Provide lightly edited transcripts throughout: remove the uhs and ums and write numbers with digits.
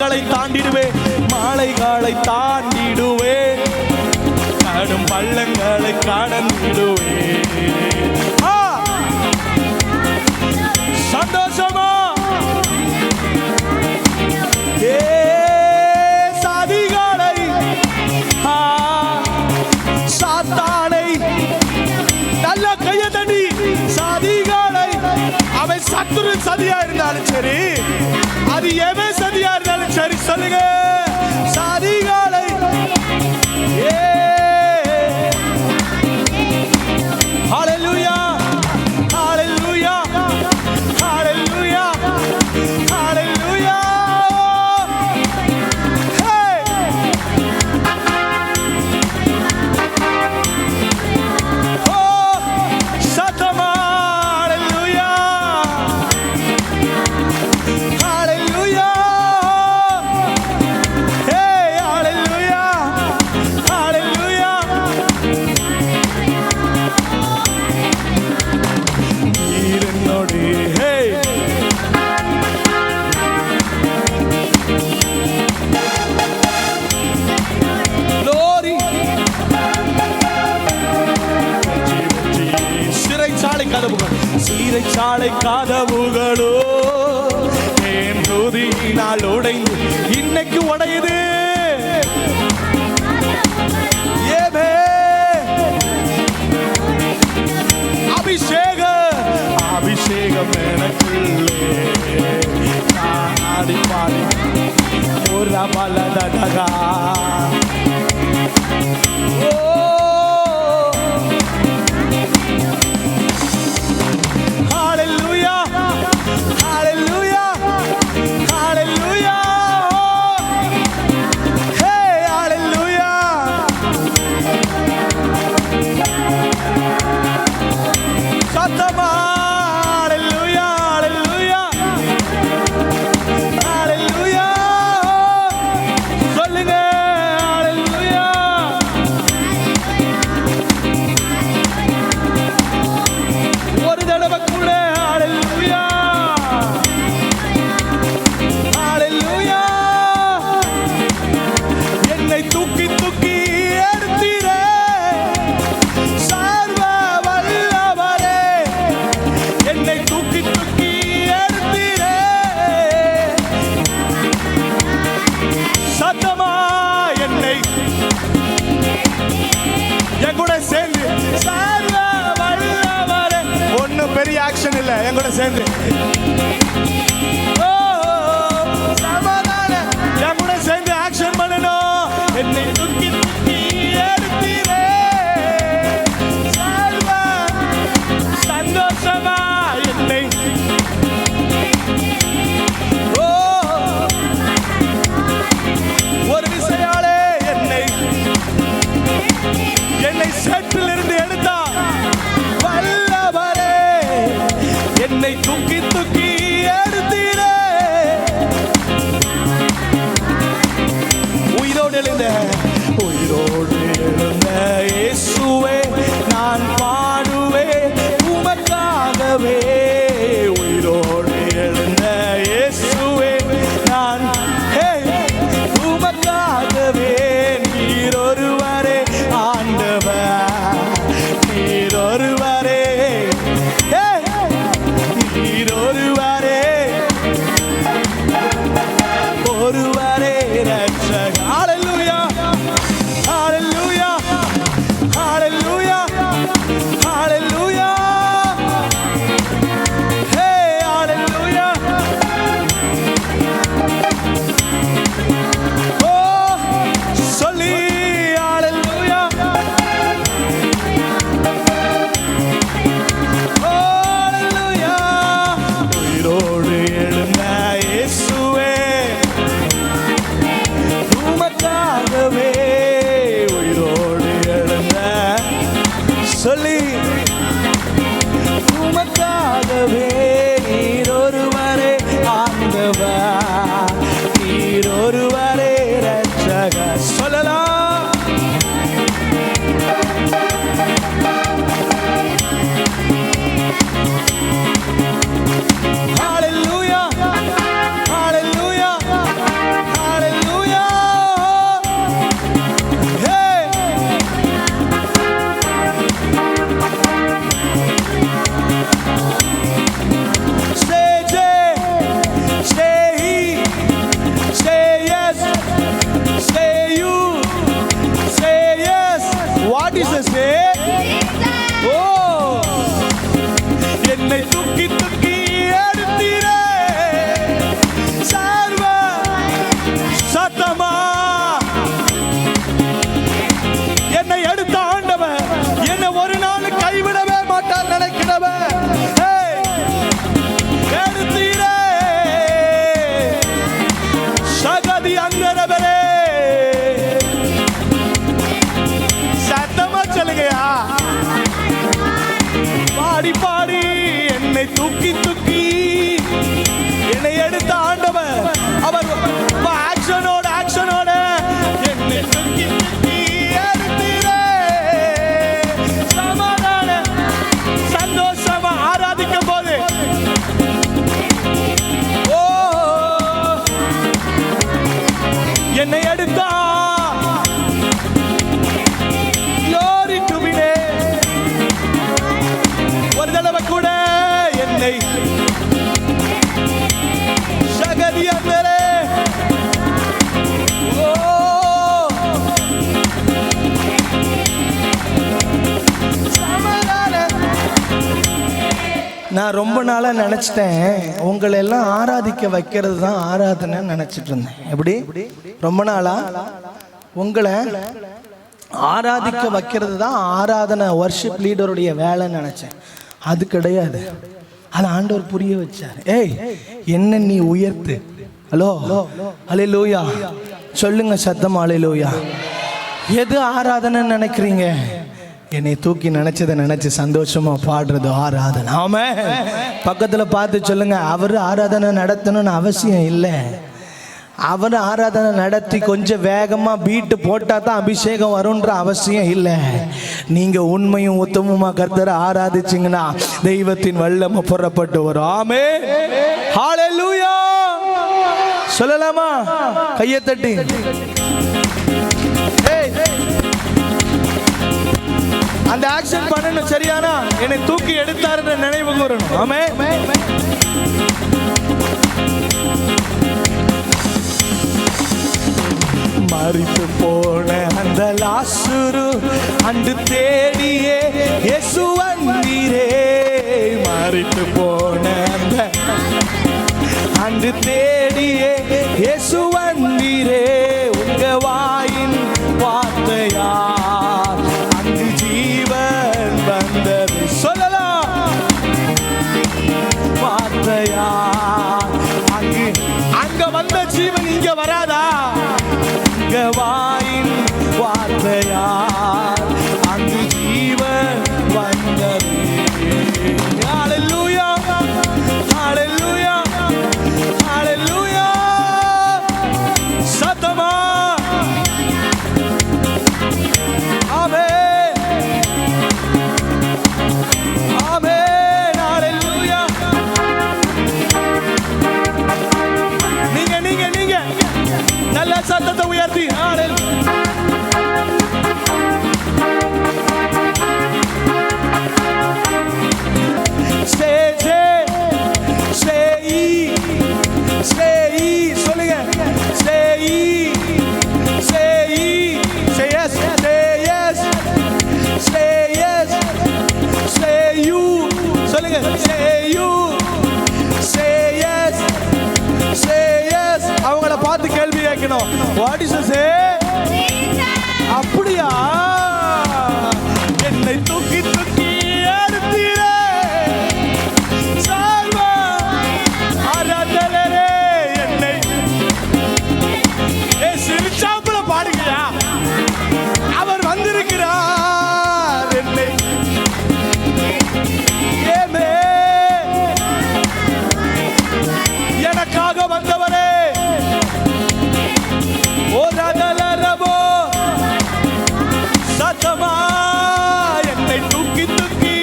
மலைகளை தாண்டிடுவேன், மலைகளை தாண்டிடுவேன், கடும் பள்ளங்களை கடந்திடுவேன். சந்தோஷமா சதிகளை சாத்தானை நல்ல கைய தண்ணி சதிகளை அவன் சத்துரு சதியா இருந்தாலும் சரி, அது எவன் சதியா இருந்தாலும் சரி, சொல்லுங்க சதிகளை ஹல்லேலூயா ஹல்லேலூயா ஹல்லேலூயா ஹல்லேலூயா. சத்தமா ஹல்லேலூயா ஹல்லேலூயா ஹல்லேலூயா ஹல்லேலூயா. நீர் என்னோடு சிறைச்சாலை கதவுகளோ என் துதியினால் உடைந்து இன்னைக்கு உடையுது. அபிஷேகம் எனக்குள்ளே ஆடி பாடி ஒரு பலதடகா என் கூட சேர்ந்து சமாதான என் கூட சேர்ந்து ஆக்ஷன் பண்ணணும். என்னை தூக்கி தூக்கி எடுத்தீரே சந்தோஷமா என்னை ஒரு விசையாலே என்னை சேற்றில் இருந்து எடுத்தா வல்லவரே, என்னை தூக்கி தூக்கி எடுத்தீரே. உயிரோடு எழுந்த இயேசுவே நான் பாடுவேன் உமக்காகவே. உயிரோடு எழுந்த இயேசுவே நான் உமக்காகவே. நீர் ஒருவரே ஆண்டவர், நீர் ஒருவரே, நீர் ஒருவரே, ஒருவரே ரட்சகர். ஹல்லேலூயா ஹல்லேலூயா ஹல்லேலூயா ஹல்லேலூயா ஹல்லேலூயா. ஓ சொல்லி ஹல்லேலூயா ஹல்லேலூயா. உயிரோடு எழுந்த இயேசுவே அந்தரவரே சத்தமா சொல்லுங்கயா. பாடி பாடி என்னை தூக்கி தூக்கி என்னை எடுத்த ஆண்டவர் அவர் ஆக்ஷனோட என்னை தூக்கி தூக்கி எடுத்தீரே. சமாதான சந்தோஷமா ஆராதிக்கும் போது ஓ என்னை எடுத்தா ஒரு தடவை கூட என்னை சகதியந்தரே ஓ சமாதான. நான் ரொம்ப நாளா நினைச்சிட்டேன் உங்களை எல்லாம் ஆராதிக்க வைக்கிறது தான் ஆராதனை நினைச்சிட்டு இருந்தேன். எப்படி ரொம்ப நாளா உங்களை ஆராதிக்க வைக்கிறது தான் ஆராதனை வர்ஷிப் லீடருடைய வேலைன்னு நினைச்சேன். அது கிடையாது. அது ஆண்டவர் புரிய வச்சார். ஏய் என்ன நீ உயர்த்து. ஹலோ அல்லேலூயா சொல்லுங்க சத்தமா அல்லேலூயா. எது ஆராதனை நினைக்கிறீங்க? என்னை தூக்கி நினைச்சதை நினைச்சு சந்தோஷமா பாடுறது ஆராதனை. ஆமென். பக்கத்துல பார்த்து சொல்லுங்க, அவர் ஆராதனை நடத்தணும்னு அவசியம் இல்லை. அவர் ஆராதனை நடத்தி கொஞ்சம் வேகமா பீட்டு போட்டா தான் அபிஷேகம் வரும்ன்ற அவசியம் இல்லை. நீங்க உண்மையும் உத்தமமா கர்த்தரை ஆராதிச்சீங்கன்னா தெய்வத்தின் வல்லமை புறப்பட்டு வரும். ஆமென். ஹல்லேலூயா சொல்லலாமா? கையை தட்டி அந்த ஆக்ஷன் பண்ணணும். சரியானா? என்னை தூக்கி எடுத்தாருன்னு நினைவு கூறணும். ஆமென். மரித்து போன அந்த லாசரு அன்று தேடியே இயேசு வந்தீரே. மரித்து போன அந்த அன்று தேடியே இயேசு வந்தீரே. உங்க வாயின் வார்த்தையா அங்கு ஜீவன் வந்தது. சொல்லலாம் வார்த்தையா அங்க வந்த ஜீவன் இங்க வராதா? வாயின் வார்த்தையா அங்கு ஜீவன் வந்தது. ஹல்லேலூயா ஹல்லேலூயா ஹல்லேலூயா சத்தமா ஆமென் ஆமென் ஹல்லேலூயா. நீங்க நல்ல சத்தத்தை உயர்த்தி சொல்லுங்க. அவங்கள பார்த்து கேள்வி கேட்கணும். வாட் இஸ் சே? அப்படியா? என்னை தூக்கி தூக்கி எடுத்தீரே. சால்வா ஆராதனரே என்னை சிரிச்சாப்புல பாடுகிறா. அவர் வந்திருக்கிறார் என்னை ஏமே எனக்காக வந்தவரே. சத்தமா என்னை தூக்கி தூக்கி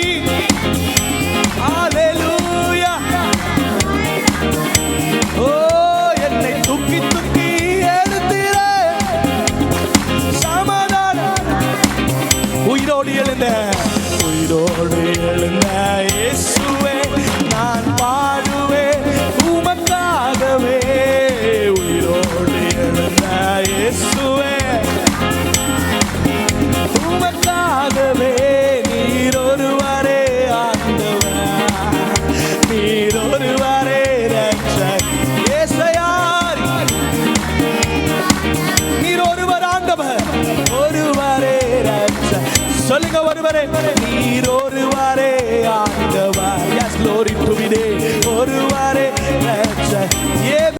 ஹல்லேலூயா ஓ என்னை தூக்கி தூக்கி எடுத்தீரே. சமாதானம் உயிரோடு எழுந்த இயேசுவே நான் பாடுவேன் உமக்காகவே. உயிரோடு எழுந்த இயேசுவே உமக்காகவே. நீர் ஒருவரே ஆண்டவர், நீர் ஒருவரே ரட்சகர். ஏசாயா நீர் ஒருவர் ஆண்டவர், ஒருவரே ரட்சகர். சொல்லுங்க ஒருவரே. நீர்